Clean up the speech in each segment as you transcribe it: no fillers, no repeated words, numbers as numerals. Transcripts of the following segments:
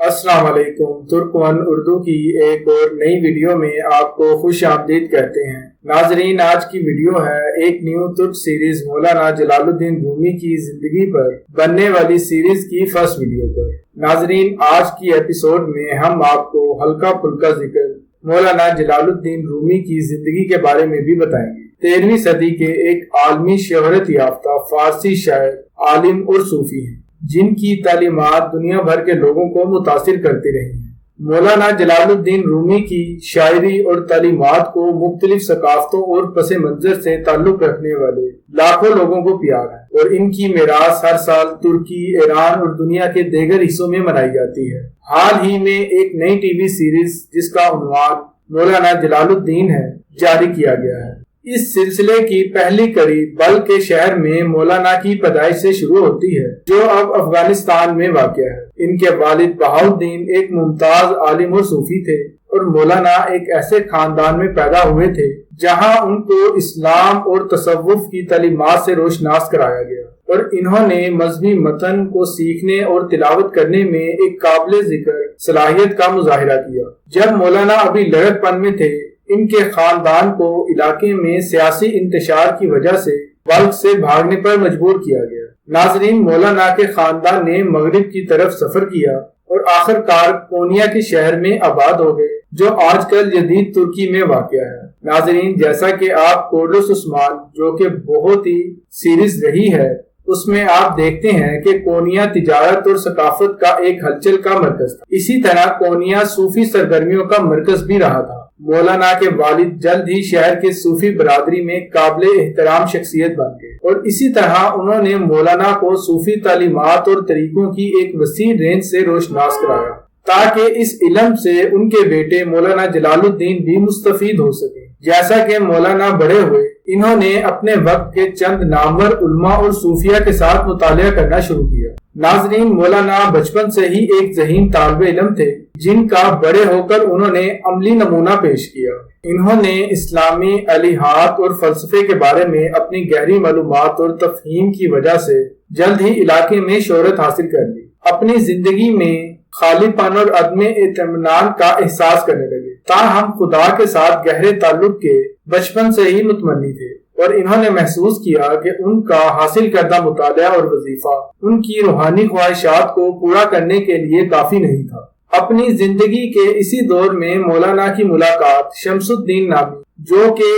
السلام علیکم۔ ترک ون اردو کی ایک اور نئی ویڈیو میں آپ کو خوش آمدید کہتے ہیں۔ ناظرین، آج کی ویڈیو ہے ایک نیو ترک سیریز مولانا جلال الدین رومی کی زندگی پر بننے والی سیریز کی فرسٹ ویڈیو پر۔ ناظرین، آج کی ایپیسوڈ میں ہم آپ کو ہلکا پھلکا ذکر مولانا جلال الدین رومی کی زندگی کے بارے میں بھی بتائیں گے۔ 13ویں صدی کے ایک عالمی شہرت یافتہ فارسی شاعر، عالم اور صوفی ہیں جن کی تعلیمات دنیا بھر کے لوگوں کو متاثر کرتی رہی ہیں۔ مولانا جلال الدین رومی کی شاعری اور تعلیمات کو مختلف ثقافتوں اور پس منظر سے تعلق رکھنے والے لاکھوں لوگوں کو پیار ہے اور ان کی میراث ہر سال ترکی، ایران اور دنیا کے دیگر حصوں میں منائی جاتی ہے۔ حال ہی میں ایک نئی ٹی وی سیریز جس کا عنوان مولانا جلال الدین ہے جاری کیا گیا ہے۔ اس سلسلے کی پہلی کڑی بل کے شہر میں مولانا کی پیدائش سے شروع ہوتی ہے جو اب افغانستان میں واقع ہے۔ ان کے والد بہاؤالدین ایک ممتاز عالم اور صوفی تھے اور مولانا ایک ایسے خاندان میں پیدا ہوئے تھے جہاں ان کو اسلام اور تصوف کی تعلیمات سے روشناس کرایا گیا اور انہوں نے مذہبی متن کو سیکھنے اور تلاوت کرنے میں ایک قابل ذکر صلاحیت کا مظاہرہ کیا۔ جب مولانا ابھی لڑک پن میں تھے، ان کے خاندان کو علاقے میں سیاسی انتشار کی وجہ سے بلخ سے بھاگنے پر مجبور کیا گیا۔ ناظرین، مولانا کے خاندان نے مغرب کی طرف سفر کیا اور آخر کار کونیا کے شہر میں آباد ہو گئے جو آج کل جدید ترکی میں واقع ہے۔ ناظرین، جیسا کہ آپ کورڈوس عثمان جو کہ بہت ہی سیریز رہی ہے اس میں آپ دیکھتے ہیں کہ کونیا تجارت اور ثقافت کا ایک ہلچل کا مرکز تھا۔ اسی طرح کونیا صوفی سرگرمیوں کا مرکز بھی رہا تھا۔ مولانا کے والد جلد ہی شہر کے صوفی برادری میں قابل احترام شخصیت بن گئے اور اسی طرح انہوں نے مولانا کو صوفی تعلیمات اور طریقوں کی ایک وسیع رینج سے روشناس کرایا تاکہ اس علم سے ان کے بیٹے مولانا جلال الدین بھی مستفید ہو سکیں۔ جیسا کہ مولانا بڑے ہوئے، انہوں نے اپنے وقت کے چند نامور علماء اور صوفیاء کے ساتھ مطالعہ کرنا شروع کیا۔ ناظرین، مولانا بچپن سے ہی ایک ذہین طالب علم تھے جن کا بڑے ہو کر انہوں نے عملی نمونہ پیش کیا۔ انہوں نے اسلامی الہیات اور فلسفے کے بارے میں اپنی گہری معلومات اور تفہیم کی وجہ سے جلد ہی علاقے میں شہرت حاصل کر لی۔ اپنی زندگی میں خالی پن اور عدم اطمینان کا احساس کرنے لگے، تاہم خدا کے ساتھ گہرے تعلق کے بچپن سے ہی متمنی تھے اور انہوں نے محسوس کیا کہ ان کا حاصل کردہ مطالعہ اور وظیفہ ان کی روحانی خواہشات کو پورا کرنے کے لیے کافی نہیں تھا۔ اپنی زندگی کے اسی دور میں مولانا کی ملاقات شمس الدین نامی جو کہ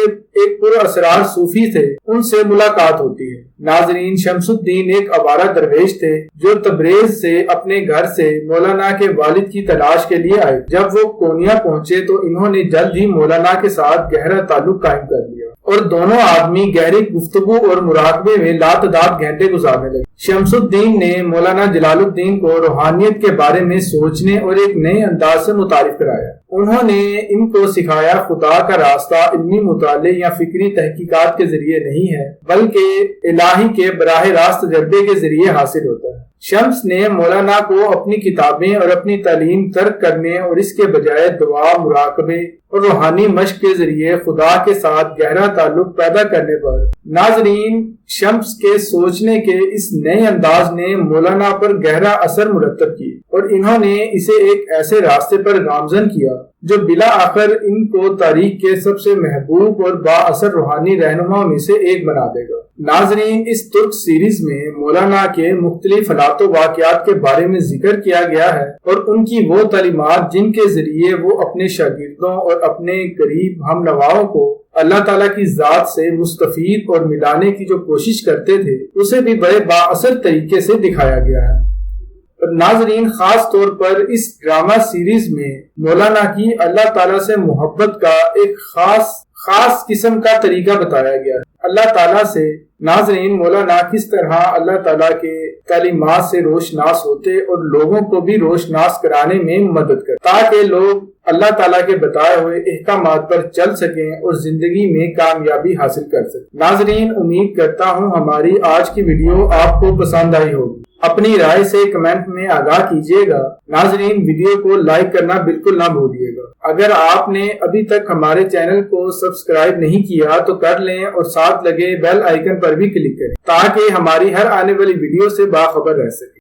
ایک پر اسرار صوفی تھے ان سے ملاقات ہوتی ہے۔ ناظرین، شمس الدین ایک آوارہ درویش تھے جو تبریز سے اپنے گھر سے مولانا کے والد کی تلاش کے لیے آئے۔ جب وہ کونیا پہنچے تو انہوں نے جلد ہی مولانا کے ساتھ گہرا تعلق قائم کر لیا اور دونوں آدمی گہری گفتگو اور مراقبے میں لاتعداد گھنٹے گزارنے لگے۔ شمس الدین نے مولانا جلال الدین کو روحانیت کے بارے میں سوچنے اور ایک نئے انداز سے متعارف کرایا۔ انہوں نے ان کو سکھایا خدا کا راستہ علمی مطالعے یا فکری تحقیقات کے ذریعے نہیں ہے بلکہ الہی کے براہ راست تجربے کے ذریعے حاصل ہوتا ہے۔ شمس نے مولانا کو اپنی کتابیں اور اپنی تعلیم ترک کرنے اور اس کے بجائے دعا، مراقبے اور روحانی مشق کے ذریعے خدا کے ساتھ گہرا تعلق پیدا کرنے پر ناظرین شمس کے سوچنے کے اس نئے انداز نے مولانا پر گہرا اثر مرتب کی اور انہوں نے اسے ایک ایسے راستے پر گامزن کیا جو بلا آخر ان کو تاریخ کے سب سے محبوب اور با اثر روحانی رہنماؤں میں سے ایک بنا دے گا۔ ناظرین، اس ترک سیریز میں مولانا کے مختلف حالات و واقعات کے بارے میں ذکر کیا گیا ہے اور ان کی وہ تعلیمات جن کے ذریعے وہ اپنے شاگردوں اور اپنے قریب ہم نواؤں کو اللہ تعالیٰ کی ذات سے مستفید اور ملانے کی جو کوشش کرتے تھے اسے بھی بڑے با اثر طریقے سے دکھایا گیا ہے۔ ناظرین، خاص طور پر اس ڈرامہ سیریز میں مولانا کی اللہ تعالیٰ سے محبت کا ایک خاص قسم کا طریقہ بتایا گیا ہے۔ اللہ تعالیٰ سے ناظرین مولانا کس طرح اللہ تعالیٰ کے تعلیمات سے روشناس ہوتے اور لوگوں کو بھی روشناس کرانے میں مدد کرتے تاکہ لوگ اللہ تعالیٰ کے بتائے ہوئے احکامات پر چل سکیں اور زندگی میں کامیابی حاصل کر سکیں۔ ناظرین، امید کرتا ہوں ہماری آج کی ویڈیو آپ کو پسند آئی ہوگی۔ اپنی رائے سے کمنٹ میں آگاہ کیجیے گا۔ ناظرین، ویڈیو کو لائک کرنا بالکل نہ بھولیے گا۔ اگر آپ نے ابھی تک ہمارے چینل کو سبسکرائب نہیں کیا تو کر لیں اور ساتھ لگے بیل آئیکن پر بھی کلک کریں تاکہ ہماری ہر آنے والی ویڈیو سے باخبر رہ سکیں۔